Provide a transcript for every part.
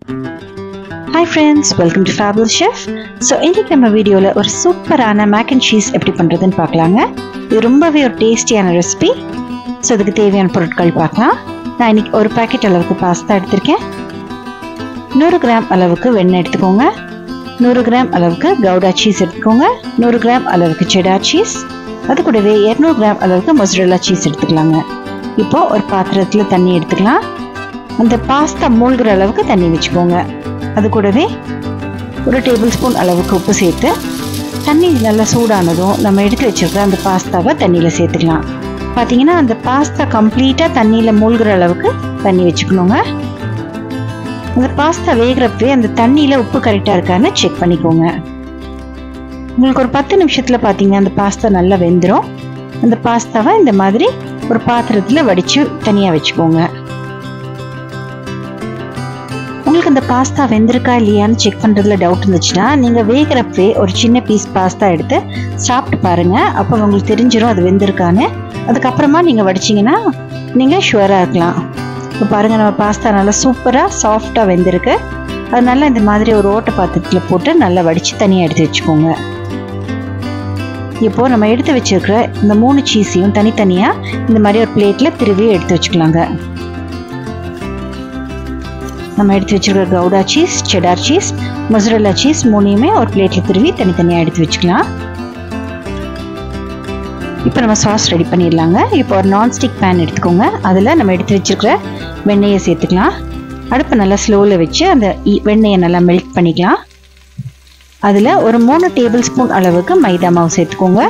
Hi friends, welcome to Fabulous Chef. So இன்னைக்கு நம்ம வீடியோல ஒரு சூப்பரான mac and cheese எப்படி பண்றதுன்னு பார்க்கலாங்க. இது ரொம்பவே ஒரு டேஸ்டியான ரெசிபி. சோ அதுக்கு தேவையான பொருட்கள் பார்க்கலாம். நான் இன்னைக்கு ஒரு பாக்கெட் அளவுக்கு பாஸ்தா எடுத்துர்க்கேன். 100 கிராம் அளவுக்கு வெண்ணெய் எடுத்துக்கோங்க. 100 கிராம் அளவுக்கு கவுடா சீஸ் எடுத்துக்கோங்க. 100 கிராம் அளவுக்கு செடார் சீஸ். அது கூடவே 200 கிராம் அளவுக்கு மொசரல்லா சீஸ் எடுத்துக்கலாங்க. இப்போ ஒரு பாத்திரத்துல தண்ணி எடுத்துக்கலாம். அந்த பாஸ்தா மூழ்கிற அளவுக்கு தண்ணி வெச்சுக்கோங்க. அது கூடவே ஒரு டேபிள் ஸ்பூன் அளவுக்கு உப்பு சேர்த்து தண்ணி நல்லா சூடானதும் நம்ம எடுத்து வச்சிருக்கிற அந்த பாஸ்தாவை தண்ணியில சேர்த்துக்கலாம். பாத்தீங்கன்னா அந்த பாஸ்தா கம்ப்ளீட்டா தண்ணியில மூழ்கிற அளவுக்கு தண்ணி வச்சுக்கணுங்க. அந்த பாஸ்தா வேகிறப்பவே அந்த தண்ணியில உப்பு கரெக்டா இருக்கான்னு செக் பண்ணிக்கோங்க. உங்களுக்கு ஒரு 10 நிமிஷத்துல பாத்தீங்கன்னா அந்த பாஸ்தா நல்லா வெந்துடும். அந்த பாஸ்தாவை இந்த மாதிரி ஒரு பாத்திரத்துல வடிச்சு தனியா வச்சுக்கோங்க. உங்களுக்கு அந்த பாஸ்தா வெந்திருக்கா இல்லையான்னு செக் பண்றதுல டவுட் இருந்துச்சுன்னா நீங்க வேகிறப்பவே ஒரு சின்ன பீஸ் பாஸ்தா எடுத்து சாப்பிட்டு பாருங்க. அப்போ உங்களுக்கு தெரிஞ்சிடும் அது வெந்திருக்கான்னு. அதுக்கப்புறமா நீங்க வடிச்சிங்கன்னா நீங்க ஷுவரா இருக்கலாம். இப்போ பாருங்க, நம்ம பாஸ்தா நல்லா சூப்பரா சாஃப்டா வெந்திருக்கு. அதனால இந்த மாதிரி ஒரு ஓட்டை பாத்திரத்துல போட்டு நல்லா வடிச்சு தனியா எடுத்து வச்சுக்கோங்க. இப்போ நம்ம எடுத்து வச்சிருக்கிற இந்த 3 சீஸையும் தனித்தனியா இந்த மாதிரி ஒரு பிளேட்ல திருவி எடுத்து வச்சுக்கலாங்க. நம்ம எடுத்து வச்சிருக்கிற Gouda cheese, cheddar cheese, mozzarella cheese மூணையுமே ஒரு பிளேட்ல திருவி தனித்தனியா எடுத்து வச்சுக்கலாம். இப்போ நம்ம சாஸ் ரெடி பண்ணிடலாங்க. இப்போ ஒரு நான்ஸ்டிக் பேன் எடுத்துக்கோங்க. அதில் நம்ம எடுத்து வச்சிருக்கிற வெண்ணெயை சேர்த்துக்கலாம். அடுப்பை நல்லா ஸ்லோவில் வச்சு அந்த வெண்ணெயை நல்லா மெல்ட் பண்ணிக்கலாம். அதில் ஒரு 3 டேபிள் ஸ்பூன் அளவுக்கு மைதா மாவு சேர்த்துக்கோங்க.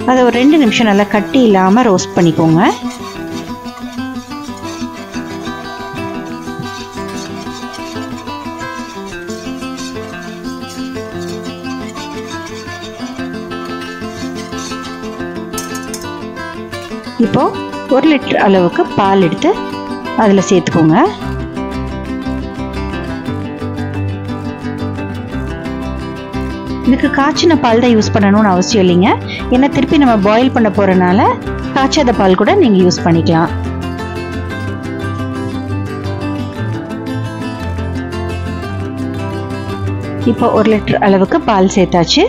அதை ஒரு 2 நிமிஷம் நல்லா கட்டி இல்லாமல் ரோஸ்ட் பண்ணிக்கோங்க. இப்போ 1 லிட்டர் அளவுக்கு பால் எடுத்து அதில் சேர்த்துக்கோங்க. இதுக்கு காய்ச்சின பால் தான் யூஸ் பண்ணணும்னு அவசியம் இல்லைங்க. ஏன்னா திருப்பி நம்ம பாயில் பண்ண போறதுனால காய்ச்சாத பால் கூட நீங்க யூஸ் பண்ணிக்கலாம். இப்போ 1 லிட்டர் அளவுக்கு பால் சேர்த்தாச்சு.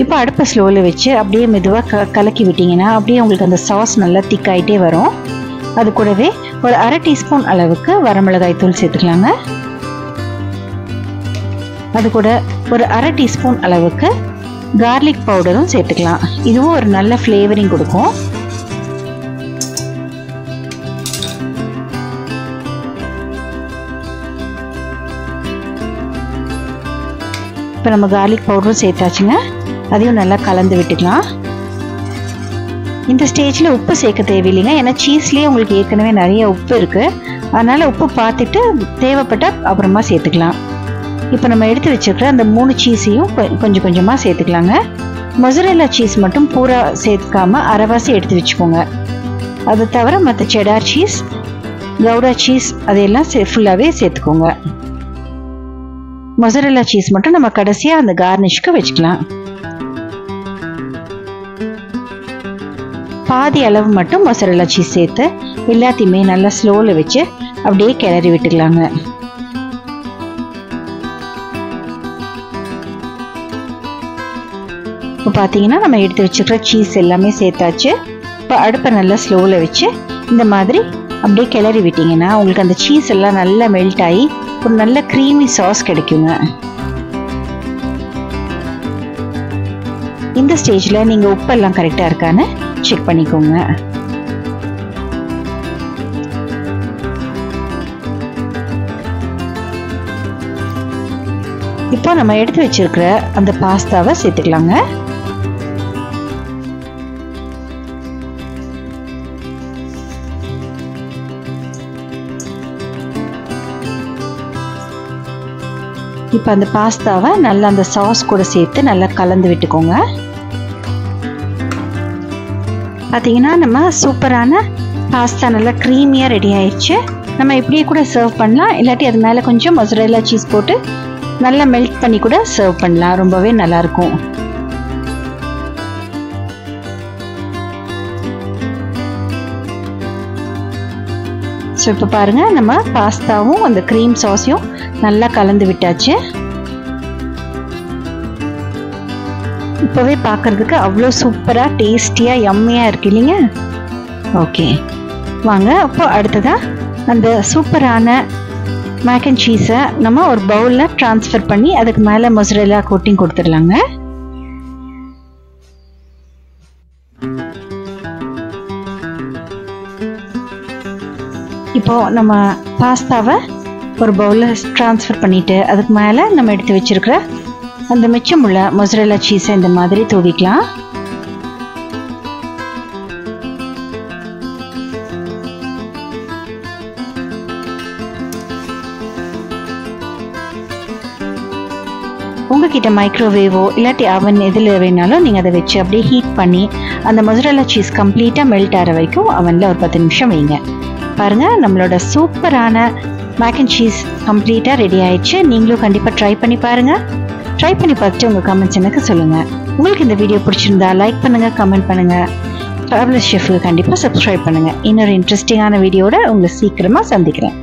இப்போ அடுப்பை ஸ்லோவில் வச்சு அப்படியே மெதுவாக கலக்கி விட்டிங்கன்னா அப்படியே உங்களுக்கு அந்த சாஸ் நல்லா திக்காயிட்டே வரும். அது கூடவே ஒரு 1/2 டீஸ்பூன் அளவுக்கு வரமிளகாய் தூள் சேர்த்துக்கலாங்க. அது கூட ஒரு 1/2 டீஸ்பூன் அளவுக்கு கார்லிக் பவுடரும் சேர்த்துக்கலாம். இதுவும் ஒரு நல்ல ஃப்ளேவரிங் கொடுக்கும். இப்போ நம்ம கார்லிக் பவுடரும் சேர்த்தாச்சுங்க. அதையும் நல்லா கலந்து விட்டுக்கலாம். இந்த ஸ்டேஜில் உப்பு சேர்க்க தேவையில்லைங்க. ஏன்னா சீஸ்லேயே உங்களுக்கு ஏற்கனவே நிறைய உப்பு இருக்குது. அதனால் உப்பு பார்த்துட்டு தேவைப்பட்டால் அப்புறமா சேர்த்துக்கலாம். இப்போ நம்ம எடுத்து வச்சுருக்கிற அந்த 3 சீஸையும் கொஞ்சம் கொஞ்சமாக சேர்த்துக்கலாங்க. மொசரல்லா சீஸ் மட்டும் பூரா சேர்த்துக்காம அரைவாசி எடுத்து வச்சுக்கோங்க. அதை தவிர மற்ற செடார் சீஸ், கவுடா சீஸ் அதையெல்லாம் ஃபுல்லாகவே சேர்த்துக்கோங்க. மொசரல்லா சீஸ் மட்டும் நம்ம கடைசியாக அந்த கார்னிஷ்க்கு வச்சுக்கலாம். பாதி அளவு மட்டும் மொசரல்லா சீஸ் சேர்த்து எல்லாத்தையுமே நல்லா ஸ்லோவில் வச்சு அப்படியே கிளறி விட்டுக்கலாங்க. இப்போ பார்த்தீங்கன்னா நம்ம எடுத்து வச்சுக்கிற சீஸ் எல்லாமே சேர்த்தாச்சு. இப்போ அடுப்பை நல்லா ஸ்லோவில் வச்சு இந்த மாதிரி அப்படியே கிளறி விட்டிங்கன்னா உங்களுக்கு அந்த சீஸ் எல்லாம் நல்லா மெல்ட் ஆகி ஒரு நல்ல க்ரீமி சாஸ் கிடைக்குங்க. இந்த ஸ்டேஜில் நீங்கள் உப்பெல்லாம் கரெக்டாக இருக்கான்னு செக் பண்ணிக்கோங்க. இப்போ நம்ம எடுத்து வச்சிருக்கிற அந்த பாஸ்தாவை சேர்த்துக்கலாங்க. இப்போ அந்த பாஸ்தாவை நல்லா அந்த சாஸ் கூட சேர்த்து நல்லா கலந்து விட்டுக்கோங்க. பார்த்தீங்கன்னா நம்ம சூப்பரான பாஸ்தா நல்லா க்ரீமியாக ரெடி ஆயிடுச்சு. நம்ம இப்படியே கூட சர்வ் பண்ணலாம். இல்லாட்டி அது மேலே கொஞ்சம் மொசரல்லா சீஸ் போட்டு நல்லா மெல்ட் பண்ணி கூட சர்வ் பண்ணலாம். ரொம்பவே நல்லாயிருக்கும். ஸோ இப்போ பாருங்கள், நம்ம பாஸ்தாவும் அந்த க்ரீம் சாஸையும் நல்லா கலந்து விட்டாச்சு. இப்போவே பார்க்குறதுக்கு அவ்வளோ சூப்பராக டேஸ்டியாக யம்மியாக இருக்கு இல்லைங்க? ஓகே, வாங்க அப்போ அடுத்ததாக அந்த சூப்பரான மேக் அண்ட் சீஸை நம்ம ஒரு பவுலில் ட்ரான்ஸ்ஃபர் பண்ணி அதுக்கு மேலே மொசரெல்லா கோட்டிங் கொடுத்துடலாங்க. இப்போது நம்ம பாஸ்தாவை ஒரு பவுலில் ட்ரான்ஸ்ஃபர் பண்ணிவிட்டு அதுக்கு மேலே நம்ம எடுத்து வச்சுருக்கிற அந்த மிச்சமுள்ள மொசரெல்லா சீஸை இந்த மாதிரி தூவிக்கலாம். உங்ககிட்ட மைக்ரோவேவோ இல்லாட்டி அவன் எதில் வேணாலும் நீங்கள் அதை வச்சு அப்படியே ஹீட் பண்ணி அந்த மொசரெல்லா சீஸ் கம்ப்ளீட்டாக மெல்ட் ஆகிற வரைக்கும் அவனில் ஒரு 10 நிமிஷம் வைங்க. பாருங்கள், நம்மளோட சூப்பரான மேக் அண்ட் சீஸ் கம்ப்ளீட்டாக ரெடி ஆயிடுச்சு. நீங்களும் கண்டிப்பாக ட்ரை பண்ணி பாருங்கள். ட்ரை பண்ணி பார்த்துட்டு உங்கள் கமெண்ட்ஸ் எனக்கு சொல்லுங்கள். உங்களுக்கு இந்த வீடியோ பிடிச்சிருந்தா லைக் பண்ணுங்கள், கமெண்ட் பண்ணுங்கள். ஃபேபுலஸ் ஷெஃப்க்கு கண்டிப்பாக சப்ஸ்கிரைப் பண்ணுங்கள். இன்னொரு இன்ட்ரெஸ்டிங்கான வீடியோட உங்களை சீக்கிரமாக சந்திக்கிறேன்.